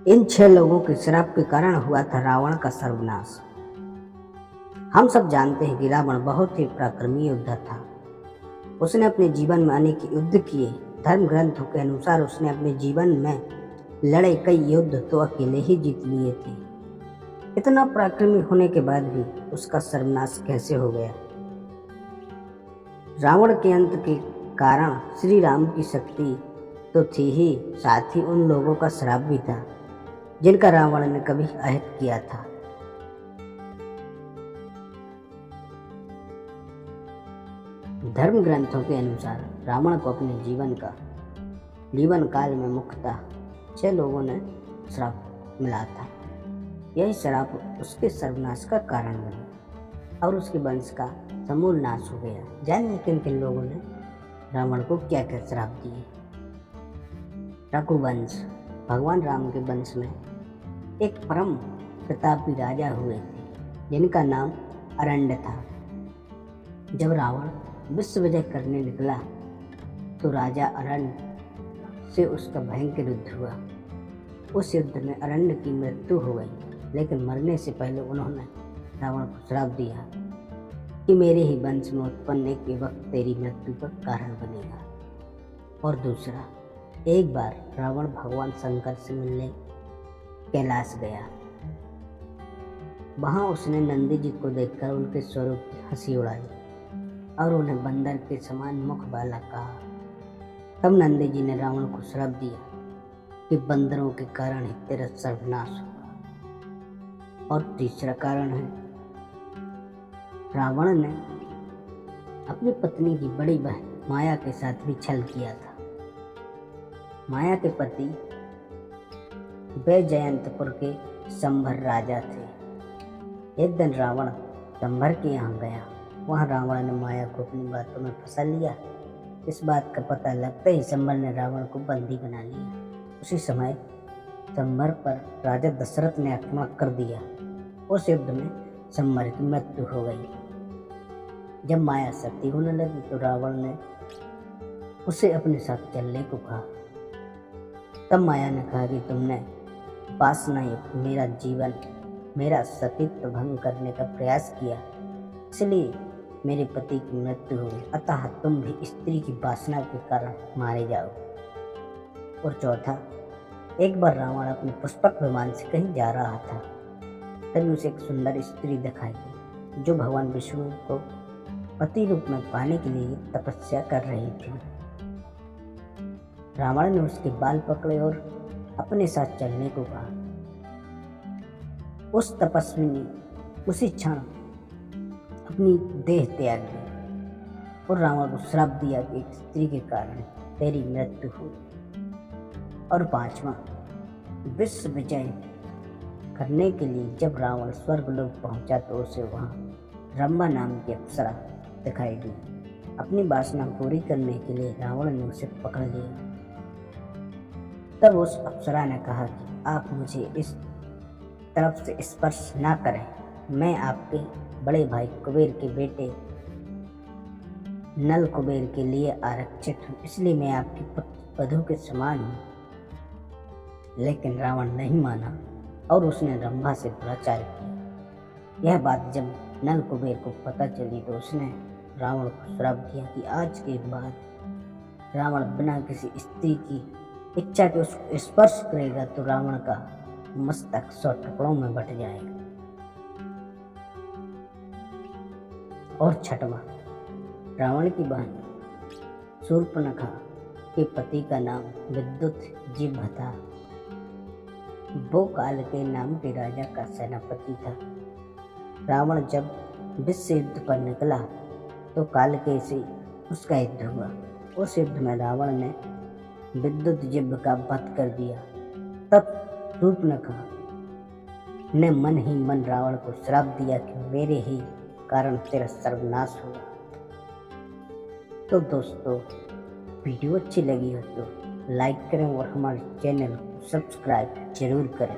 इन 6 लोगों के श्राप के कारण हुआ था रावण का सर्वनाश। हम सब जानते हैं कि रावण बहुत ही पराक्रमी योद्धा था। उसने अपने जीवन में अनेक युद्ध किए। धर्म ग्रंथों के अनुसार उसने अपने जीवन में लड़े कई युद्ध तो अकेले ही जीत लिए थे। इतना पराक्रमी होने के बाद भी उसका सर्वनाश कैसे हो गया? रावण के अंत के कारण श्री राम की शक्ति तो थी ही, साथ ही उन लोगों का श्राप भी था जिनका रावण ने कभी अहित किया था। धर्म ग्रंथों के अनुसार रावण को अपने जीवन काल में मुख्यतः 6 लोगों ने श्राप मिला था। यही श्राप उसके सर्वनाश का कारण बना और उसके वंश का समूल नाश हो गया। जानिए किन किन लोगों ने रावण को क्या क्या श्राप दिए। रघुवंश, भगवान राम के वंश में एक परम प्रतापी राजा हुए थे जिनका नाम अरण्य था। जब रावण विश्व विजय करने निकला तो राजा अरण्य से उसका भयंकर युद्ध हुआ। उस युद्ध में अरण्य की मृत्यु हो गई, लेकिन मरने से पहले उन्होंने रावण को श्राप दिया कि मेरे ही वंश में उत्पन्न एक युवक तेरी मृत्यु का कारण बनेगा। और दूसरा, एक बार रावण भगवान शंकर से मिलने कैलाश गया। वहां उसने नंदी जी को देखकर उनके स्वरूप की हंसी उड़ाई और उन्हें बंदर के समान मुख वाला कहा। तब नंदी जी ने रावण को श्राप दिया कि बंदरों के कारण ही तेरा सर्वनाश होगा। और तीसरा कारण है, रावण ने अपनी पत्नी की बड़ी बहन माया के साथ भी छल किया था। माया के पति वैजयंतपुर के संभर राजा थे। एक दिन रावण संभर के यहाँ गया। वहाँ रावण ने माया को अपनी बातों में फंसा लिया। इस बात का पता लगते ही संभर ने रावण को बंदी बना लिया। उसी समय संभर पर राजा दशरथ ने आक्रमण कर दिया। उस युद्ध में संभर की मृत्यु हो गई। जब माया सती होने लगी तो रावण ने उसे अपने साथ चलने को कहा। तब माया ने कहा कि तुमने वासना युक्त मेरा जीवन, मेरा सतीत्व भंग करने का प्रयास किया, इसलिए मेरे पति की मृत्यु हो गई। अतः तुम भी स्त्री की वासना के कारण मारे जाओ। और चौथा, एक बार रावण अपने पुष्पक विमान से कहीं जा रहा था। तभी उसे एक सुंदर स्त्री दिखाई दी जो भगवान विष्णु को पति रूप में पाने के लिए तपस्या कर रही थी। रावण ने उसके बाल पकड़े और अपने साथ चलने को कहा। उस तपस्वी ने उसी क्षण अपनी देह त्याग दी और रावण को श्राप दिया कि एक स्त्री के कारण तेरी मृत्यु हो। और 5वां, विश्व विजय करने के लिए जब रावण स्वर्गलोक पहुंचा तो उसे वहां रंभा नाम की अप्सरा दिखाई दी। अपनी वासना पूरी करने के लिए रावण ने उसे पकड़ लिया। तब उस अप्सरा ने कहा कि आप मुझे इस तरफ से स्पर्श ना करें, मैं आपके बड़े भाई कुबेर के बेटे नल कुबेर के लिए आरक्षित हूँ, इसलिए मैं आपकी वधू के समान हूँ। लेकिन रावण नहीं माना और उसने रंभा से दुराचार किया। यह बात जब नल कुबेर को पता चली तो उसने रावण को श्राप दिया कि आज के बाद रावण बिना किसी स्त्री की इच्छा के उसको स्पर्श करेगा तो रावण का मस्तक 100 टुकड़ों में बट जाएगा। और 6वां, रावण की बहन शूर्पणखा के पति का नाम विद्युत जिह्वा था। वो काल के नाम के राजा का सेनापति था। रावण जब विश्व युद्ध पर निकला तो कालके से उसका युद्ध हुआ। उस युद्ध में रावण ने विद्युत जिह्वा का वध कर दिया। तब शूर्पणखा ने मन ही मन रावण को श्राप दिया कि मेरे ही कारण तेरा सर्वनाश होगा। तो दोस्तों, वीडियो अच्छी लगी हो तो लाइक करें और हमारे चैनल को सब्सक्राइब जरूर करें।